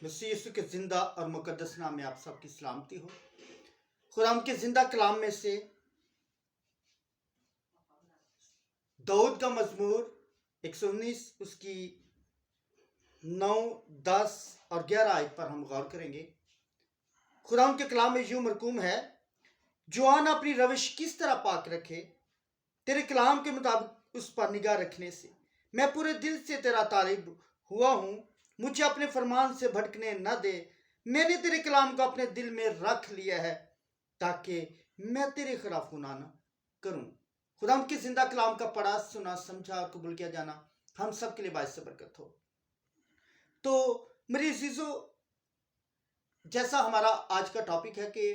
मसीह यीशु के जिंदा और मुकद्दस नाम में आप सबकी सलामती हो। खुदाम के जिंदा कलाम में से दाऊद का मजमूर 119 उसकी 9, 10 और 11 आयत पर हम गौर करेंगे। खुदाम के कलाम में यूं मरकूम है, जवान अपनी रविश किस तरह पाक रखे, तेरे कलाम के मुताबिक उस पर निगाह रखने से। मैं पूरे दिल से तेरा तालिब हुआ हूँ, मुझे अपने फरमान से भटकने न दे। मैंने तेरे कलाम को अपने दिल में रख लिया है ताकि मैं तेरे खिलाफ गुनाह न करूं। खुदाम के जिंदा कलाम का पढ़ा, सुना, समझा और कबूल किया जाना हम सब के लिए बाइस से बरकत हो। तो मेरे अजीजों, जैसा हमारा आज का टॉपिक है कि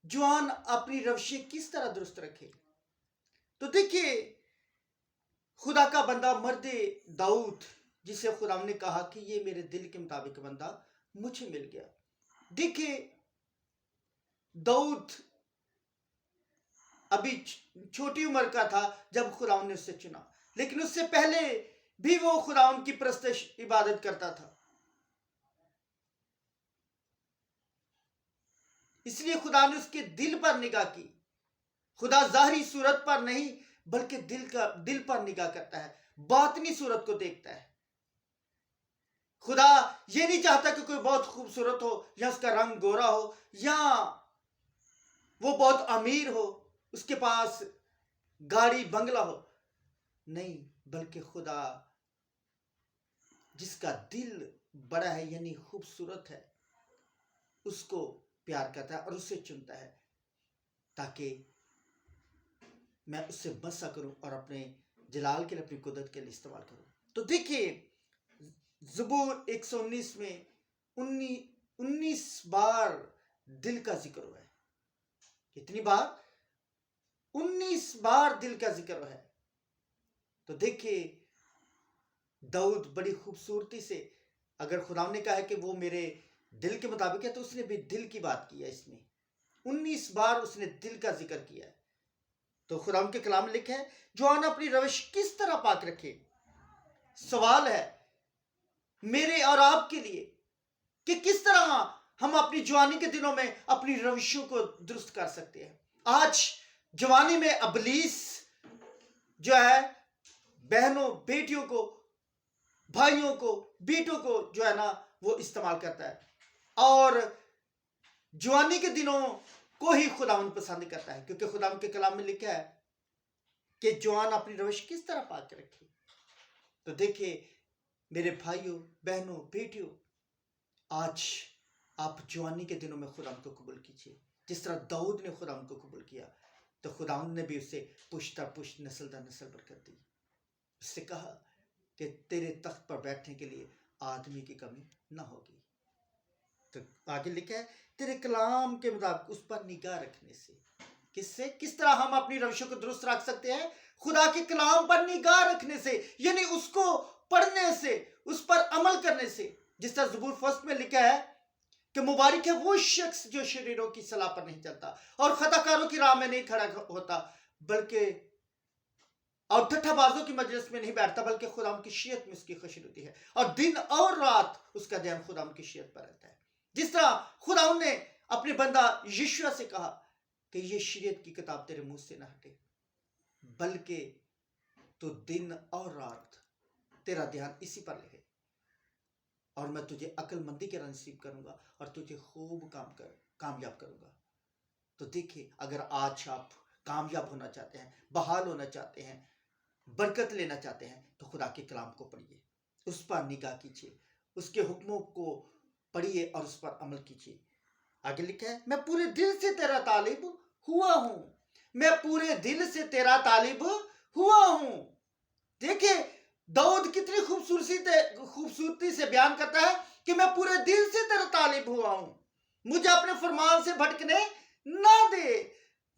जवान अपनी रविशें किस तरह दुरुस्त रखे, तो देखिए खुदा का बंदा मर्द दाऊद, जिसे खुदा ने कहा कि ये मेरे दिल के मुताबिक बंदा मुझे मिल गया। देखिए दाऊद अभी छोटी उम्र का था जब खुदा ने उससे चुना, लेकिन उससे पहले भी वो खुदा की परस्तिश इबादत करता था। इसलिए खुदा ने उसके दिल पर निगाह की। खुदा जाहिरी सूरत पर नहीं बल्कि दिल पर निगाह करता है, बातनी सूरत को देखता है। खुदा ये नहीं चाहता कि कोई बहुत खूबसूरत हो या उसका रंग गोरा हो या वो बहुत अमीर हो, उसके पास गाड़ी बंगला हो, नहीं, बल्कि खुदा जिसका दिल बड़ा है यानी खूबसूरत है, उसको प्यार करता है और उससे चुनता है ताकि मैं उससे बसा करूं और अपने जलाल के लिए, अपनी कुदरत के लिए इस्तेमाल करूं। तो देखिए ज़बूर 119 में 19 बार दिल का जिक्र हुआ है। कितनी बार? 19 बार दिल का जिक्र है। तो देखिए दाऊद बड़ी खूबसूरती से, अगर खुदा ने कहा है कि वो मेरे दिल के मुताबिक है, तो उसने भी दिल की बात की है। इसमें 19 बार उसने दिल का जिक्र किया है। तो खुदा के कलाम में लिखा है, जवान अपनी रविश किस तरह पाक रखे। सवाल है मेरे और आपके लिए कि किस तरह हम अपनी जवानी के दिनों में अपनी रविशों को दुरुस्त कर सकते हैं। आज जवानी में अबलीस जो है बहनों, बेटियों को, भाइयों को, बेटों को जो है ना वो इस्तेमाल करता है, और जवानी के दिनों को ही खुदावन पसंद करता है, क्योंकि खुदावन के कलाम में लिखा है कि जवान अपनी रविश किस तरह पाक रखे। तो देखिए मेरे भाइयों, बहनों, बेटियों, आज आप जवानी के दिनों में खुदा को कबूल कीजिए। जिस तरह दाऊद ने खुदा को कबूल किया, तो खुदा ने भी उसे पुश्ता पुश्त, नस्ल दर नस्ल बरकत दी। उससे कहा कि तेरे तख्त पर बैठने के लिए आदमी की कमी ना होगी। तो आगे लिखा है, तेरे कलाम के मुताबिक उस पर निगाह रखने से। किससे? किस तरह हम अपनी रविशों को दुरुस्त रख सकते हैं? खुदा के कलाम पर निगाह रखने से, यानी उसको पढ़ने से, उस पर अमल करने से। जिस तरह ज़बूर फर्स्ट में लिखा है कि मुबारक है वो शख्स जो शरीरों की सलाह पर नहीं चलता और खताकारों की राह में नहीं खड़ा होता, बल्कि और ठट्ठाबाजों की मजलिस में नहीं बैठता, बल्कि खुदा की शियत में उसकी खुशी होती है, और दिन और रात उसका ध्यान खुदा की शियत पर रहता है। जिस तरह खुदा ने अपने बंदा यीशु से कहा कि ये शरीयत की किताब तेरे मुंह से ना हटे, बल्कि तो दिन और रात तेरा ध्यान इसी पर लगे, और मैं तुझे अक्लमंदी के नसीब करूंगा और तुझे खूब कामयाब करूंगा। तो देखिए, अगर आज आप कामयाब होना चाहते हैं, बहाल होना चाहते हैं, बरकत लेना चाहते हैं, तो खुदा के कलाम को पढ़िए, उस पर निगाह कीजिए, उसके हुक्मों को पढ़िए और उस पर अमल कीजिए। आगे लिखा है, मैं पूरे दिल से तेरा तालिब हुआ हूं। मैं पूरे दिल से तेरा तालिब हुआ हूं। देखिए दाऊद कितनी खूबसूरती से बयान करता है कि मैं पूरे दिल से तेरा तालिब हुआ हूं, मुझे अपने फरमान से भटकने ना दे।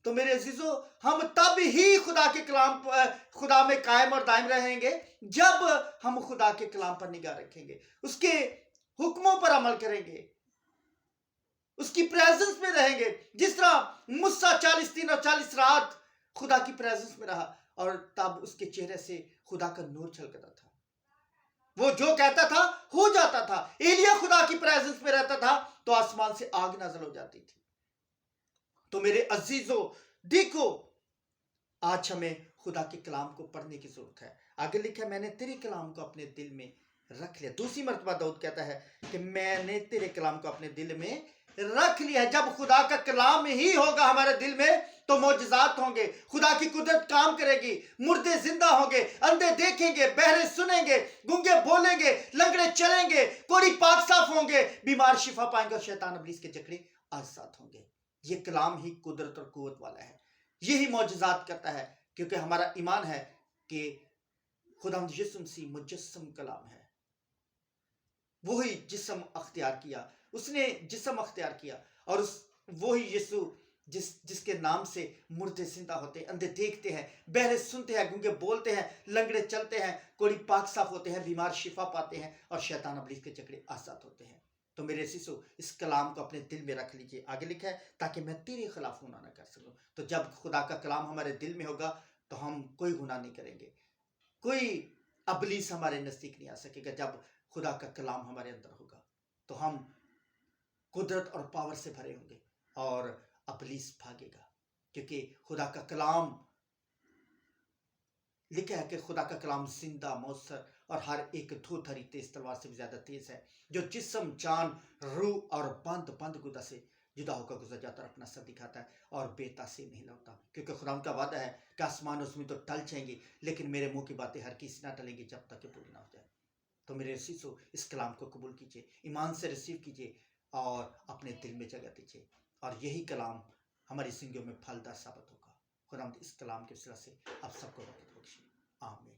तो मेरे अजीजों, हम तब ही खुदा में कायम और दायम रहेंगे जब हम खुदा के कलाम पर निगाह रखेंगे, उसके हुक्मों पर अमल करेंगे, उसकी प्रेजेंस में रहेंगे। जिस तरह मूसा 40 दिन और 40 रात खुदा की प्रेजेंस में रहा, और तब उसके चेहरे से खुदा का नूर छलकता था। वो जो कहता था हो जाता था, एलिया खुदा की प्रेजेंस में रहता था तो आसमान से आग नाज़िल हो जाती थी। तो मेरे अजीजों, देखो, आज हमें खुदा के कलाम को पढ़ने की जरूरत है। आगे लिखा है, मैंने तेरे कलाम को अपने दिल में रख लिया। दूसरी मर्तबा दाऊद कहता है कि मैंने तेरे कलाम को अपने दिल में रख लिया। जब खुदा का कलाम ही होगा हमारे दिल में तो मौजज़ात होंगे, खुदा की कुदरत काम करेगी, मुर्दे जिंदा होंगे, अंधे देखेंगे, बहरे सुनेंगे, गूंगे बोलेंगे, लंगड़े चलेंगे, कोढ़ी पाक साफ होंगे, बीमार शिफा पाएंगे और शैतान इब्लीस के जकड़े आजाद होंगे। ये कलाम ही कुदरत और कुव्वत वाला है, यही मौजज़ात करता है, क्योंकि हमारा ईमान है कि खुदावंद यीशु मसीह मुजस्सम कलाम है। वही जिस्म अख्तियार किया, उसने जिस्म अख्तियार किया, और वही यीशु जिसके नाम से मुर्दे जिंदा होते हैं, अंधे देखते हैं, बहरे सुनते हैं, गूंगे बोलते हैं, लंगड़े चलते हैं, कोढ़ी पाक साफ होते हैं, बीमार शिफा पाते हैं और शैतान इब्लीस के जकड़े आजाद होते हैं। तो मेरे शिशु, इस कलाम को अपने दिल में रख लीजिए। आगे लिखा है, ताकि मैं तेरे खिलाफ गुनाह न कर सकूं। तो जब खुदा का कलाम हमारे दिल में होगा तो हम कोई गुनाह नहीं करेंगे, कोई इब्लीस हमारे नजदीक नहीं आ सकेगा। जब खुदा का कलाम हमारे अंदर होगा तो हम कुदरत और पावर से भरे होंगे और इब्लीस भागेगा, क्योंकि खुदा का कलाम, लिखा है कि खुदा का कलाम जिंदा, मौसर और हर एक धूथरी तेज तलवार से भी ज्यादा तेज है, जो जिस्म, जान, रूह और बंद गुदा से जुदा होकर गुजर जाता और अपना सर दिखाता है और बेतासीर नहीं लौटता। क्योंकि खुदा का वादा है कि आसमान उसमें तो टल जाएंगी, लेकिन मेरे मुंह की बातें हर किसी ना टलेंगी जब तक कि पूरी ना हो जाए। तो मेरे शिशु, इस कलाम को कबूल कीजिए, ईमान से रिसीव कीजिए और अपने दिल में जगह दीजिए, और यही कलाम हमारी जिंदगियों में फलदार साबित होगा। खुदा इस कलाम के वसीला से आप सबको बरकत बख्शे। आमीन।